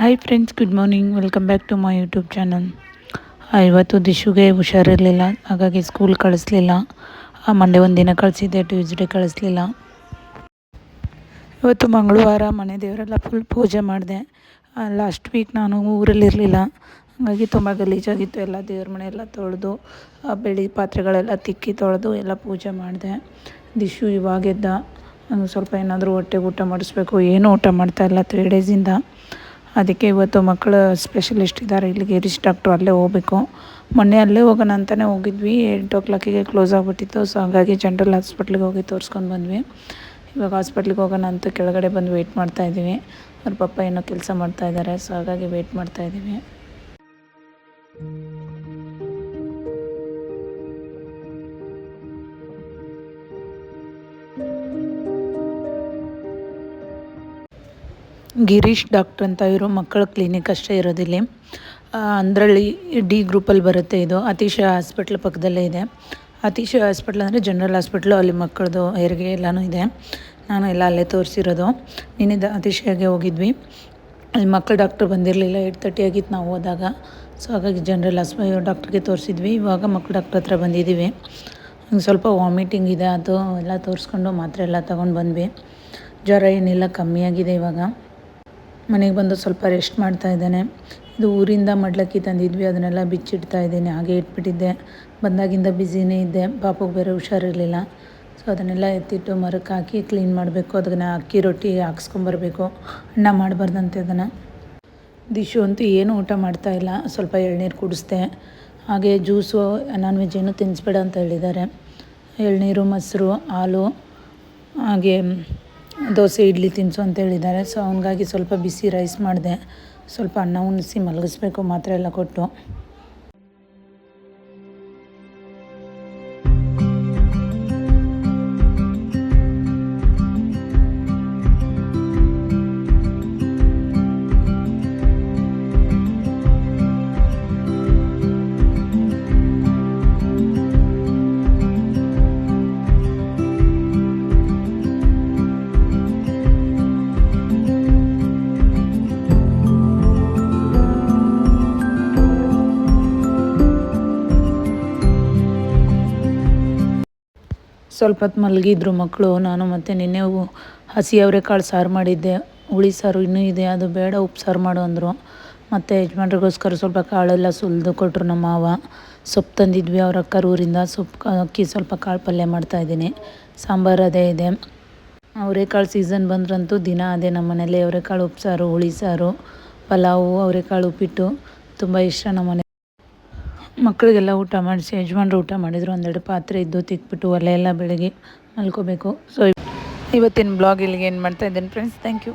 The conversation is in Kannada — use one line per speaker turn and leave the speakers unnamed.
Hi friends, good morning. Welcome back to my YouTube channel. ಇವತ್ತು ದಿಶುಗೆ ಹುಷಾರಿರಲಿಲ್ಲ, ಹಾಗಾಗಿ ಸ್ಕೂಲ್ ಕಳಿಸ್ಲಿಲ್ಲ. ಮಂಡೇ ಒಂದು ದಿನ ಕಳಿಸಿದ್ದೆ, ಟ್ಯೂಸ್ಡೇ ಕಳಿಸ್ಲಿಲ್ಲ. ಇವತ್ತು ಮಂಗಳವಾರ, ಮನೆ ದೇವರೆಲ್ಲ ಫುಲ್ ಪೂಜೆ ಮಾಡಿದೆ. ಲಾಸ್ಟ್ ವೀಕ್ ನಾನು ಊರಲ್ಲಿರಲಿಲ್ಲ, ಹಾಗಾಗಿ ತುಂಬ ಗಲೀಜಾಗಿತ್ತು. ಎಲ್ಲ ದೇವ್ರ ಮನೆ ಎಲ್ಲ ತೊಳೆದು, ಪಾತ್ರೆಗಳೆಲ್ಲ ತಿಕ್ಕಿ ತೊಳೆದು ಎಲ್ಲ ಪೂಜೆ ಮಾಡಿದೆ. ದಿಶು ಇವಾಗೆದ್ದ. ಸ್ವಲ್ಪ ಏನಾದರೂ ಹೊಟ್ಟೆಗೆ ಊಟ ಮಾಡಿಸ್ಬೇಕು. ಏನೂ ಊಟ ಮಾಡ್ತಾಯಿಲ್ಲ 3 ಡೇಸಿಂದ. ಅದಕ್ಕೆ ಇವತ್ತು ಮಕ್ಕಳ ಸ್ಪೆಷಲಿಸ್ಟ್ ಇದ್ದಾರೆ, ಇಲ್ಲಿಗೆ ಗಿರೀಶ್ ಡಾಕ್ಟ್ರು, ಅಲ್ಲೇ ಹೋಗಬೇಕು. ಮೊನ್ನೆ ಅಲ್ಲೇ ಹೋಗೋಣ ಅಂತಲೇ ಹೋಗಿದ್ವಿ, 8 o'clock ಕ್ಲೋಸ್ ಆಗಿಬಿಟ್ಟಿತ್ತು. ಸೊ ಹಾಗಾಗಿ ಜನರಲ್ ಹಾಸ್ಪಿಟ್ಲಿಗೆ ಹೋಗಿ ತೋರಿಸ್ಕೊಂಡು ಬಂದ್ವಿ. ಇವಾಗ ಹಾಸ್ಪಿಟ್ಲಿಗೆ ಹೋಗೋಣ ಅಂತ ಕೆಳಗಡೆ ಬಂದು ವೆಯ್ಟ್ ಮಾಡ್ತಾಯಿದ್ದೀವಿ. ಅವ್ರ ಪಪ್ಪ ಏನೋ ಕೆಲಸ ಮಾಡ್ತಾಯಿದ್ದಾರೆ, ಸೊ ಹಾಗಾಗಿ ವೆಯ್ಟ್ ಮಾಡ್ತಾಯಿದ್ದೀವಿ. ಗಿರೀಶ್ ಡಾಕ್ಟ್ರ್ ಅಂತ ಇವರು ಮಕ್ಕಳ ಕ್ಲಿನಿಕ್ ಅಷ್ಟೇ ಇರೋದಿಲ್ಲಿ. ಅಂದ್ರಳ್ಳಿ ಡಿ ಗ್ರೂಪಲ್ಲಿ ಬರುತ್ತೆ. ಇದು ಅತಿಶಯ ಹಾಸ್ಪಿಟ್ಲ್ ಪಕ್ಕದಲ್ಲೇ ಇದೆ. ಅತಿಶಯ ಹಾಸ್ಪಿಟ್ಲ್ ಅಂದರೆ ಜನರಲ್ ಹಾಸ್ಪಿಟ್ಲು, ಅಲ್ಲಿ ಮಕ್ಕಳದು ಹೆರಿಗೆ ಎಲ್ಲನೂ ಇದೆ. ನಾನು ಎಲ್ಲ ಅಲ್ಲೇ ತೋರಿಸಿರೋದು. ನಿನ್ನೆ ಅತಿಶಯಗೆ ಹೋಗಿದ್ವಿ, ಅಲ್ಲಿ ಮಕ್ಕಳ ಡಾಕ್ಟ್ರ್ ಬಂದಿರಲಿಲ್ಲ. 8:30 ಆಗಿತ್ತು ನಾವು ಹೋದಾಗ. ಸೊ ಹಾಗಾಗಿ ಜನರಲ್ ಡಾಕ್ಟ್ರಿಗೆ ತೋರಿಸಿದ್ವಿ. ಇವಾಗ ಮಕ್ಕಳ ಡಾಕ್ಟ್ರ್ ಹತ್ರ ಬಂದಿದ್ದೀವಿ. ಸ್ವಲ್ಪ ವಾಮಿಟಿಂಗ್ ಇದೆ, ಅದು ಎಲ್ಲ ತೋರಿಸ್ಕೊಂಡು ಮಾತ್ರೆ ಎಲ್ಲ ತೊಗೊಂಡು ಬಂದ್ವಿ. ಜ್ವರ ಏನಿಲ್ಲ, ಕಮ್ಮಿಯಾಗಿದೆ. ಇವಾಗ ಮನೆಗೆ ಬಂದು ಸ್ವಲ್ಪ ರೆಸ್ಟ್ ಮಾಡ್ತಾ ಇದ್ದೇನೆ. ಇದು ಊರಿಂದ ಮಡ್ಲಕ್ಕಿ ತಂದಿದ್ವಿ, ಅದನ್ನೆಲ್ಲ ಬಿಚ್ಚಿಡ್ತಾ ಇದ್ದೀನಿ. ಹಾಗೆ ಇಟ್ಬಿಟ್ಟಿದ್ದೆ. ಬಂದಾಗಿಂದ ಬ್ಯುಸಿನೇ ಇದ್ದೆ. ಪಾಪಗೆ ಬೇರೆ ಹುಷಾರಿರಲಿಲ್ಲ. ಸೊ ಅದನ್ನೆಲ್ಲ ಎತ್ತಿಟ್ಟು ಮರಕ್ಕೆ ಹಾಕಿ ಕ್ಲೀನ್ ಮಾಡಬೇಕು. ಅದನ್ನು ಅಕ್ಕಿ ರೊಟ್ಟಿ ಹಾಕ್ಸ್ಕೊಂಬರ್ಬೇಕು. ಅನ್ನ ಮಾಡಬಾರ್ದಂತೆ ಅದನ್ನು. ದಿಶು ಅಂತೂ ಏನೂ ಊಟ ಮಾಡ್ತಾಯಿಲ್ಲ. ಸ್ವಲ್ಪ ಎಳ್ನೀರು ಕುಡಿಸ್ದೆ. ಹಾಗೆ ಜ್ಯೂಸು, ನಾನ್ ವೆಜ್ ಏನೂ ತಿನ್ನಿಸ್ಬೇಡ ಅಂತ ಹೇಳಿದ್ದಾರೆ. ಎಳ್ನೀರು, ಮೊಸರು, ಹಾಲು, ಹಾಗೆ ದೋಸೆ, ಇಡ್ಲಿ ತಿನ್ನಿಸು ಅಂತ ಹೇಳಿದ್ದಾರೆ. ಸೊ ಅವನಿಗಾಗಿ ಸ್ವಲ್ಪ ಬಿಸಿ ರೈಸ್ ಮಾಡಿದೆ. ಸ್ವಲ್ಪ ಅನ್ನ ಉಣಿಸಿ ಮಲಗಿಸ್ಬೇಕು, ಮಾತ್ರೆ ಎಲ್ಲ ಕೊಟ್ಟು. ಸ್ವಲ್ಪ ಹೊತ್ತು ಮಲಗಿದ್ರು ಮಕ್ಕಳು. ನಾನು ಮತ್ತು ನಿನ್ನೆ ಹಸಿ ಅವರೆಕಾಳು ಸಾರು ಮಾಡಿದ್ದೆ. ಹುಳಿ ಸಾರು ಇನ್ನೂ ಇದೆ, ಅದು ಬೇಡ ಉಪ್ಪು ಸಾರು ಮಾಡು ಅಂದರು. ಮತ್ತು ಯಜಮಾನ್ರಿಗೋಸ್ಕರ ಸ್ವಲ್ಪ ಕಾಳೆಲ್ಲ ಸುಲಿದು ಕೊಟ್ಟರು ನಮ್ಮ ಮಾವ. ಸೊಪ್ಪು ತಂದಿದ್ವಿ ಅವ್ರ ಅಕ್ಕ ಊರಿಂದ. ಸೊಪ್ಪು ಅಕ್ಕಿ ಸ್ವಲ್ಪ ಕಾಳು ಪಲ್ಯ ಮಾಡ್ತಾಯಿದ್ದೀನಿ. ಸಾಂಬಾರು ಅದೇ ಇದೆ. ಅವರೆಕಾಳು ಸೀಸನ್ ಬಂದ್ರಂತೂ ದಿನ ಅದೇ ನಮ್ಮ ಮನೇಲಿ. ಅವರೆಕಾಳು ಉಪ್ಸಾರು, ಹುಳಿ ಸಾರು, ಪಲಾವು, ಅವರೆಕಾಳು ಉಪ್ಪಿಟ್ಟು ತುಂಬ ಇಷ್ಟ ನಮ್ಮ ಮನೆ. ಮಕ್ಕಳಿಗೆಲ್ಲ ಊಟ ಮಾಡಿಸಿ ಯಜಮಾನ್ರು ಊಟ ಮಾಡಿದರು. 1-2 ಪಾತ್ರೆ ಇದ್ದು ತಿಕ್ಬಿಟ್ಟು ಒಲೆ ಎಲ್ಲ ಬೆಳಗ್ಗೆ ಮಲ್ಕೋಬೇಕು. ಸೊ ಇವತ್ತಿನ ಬ್ಲಾಗ್ ಇಲ್ಲಿಗೆ ಏನು ಮಾಡ್ತಾಯಿದ್ದೀನಿ ಫ್ರೆಂಡ್ಸ್. Thank you.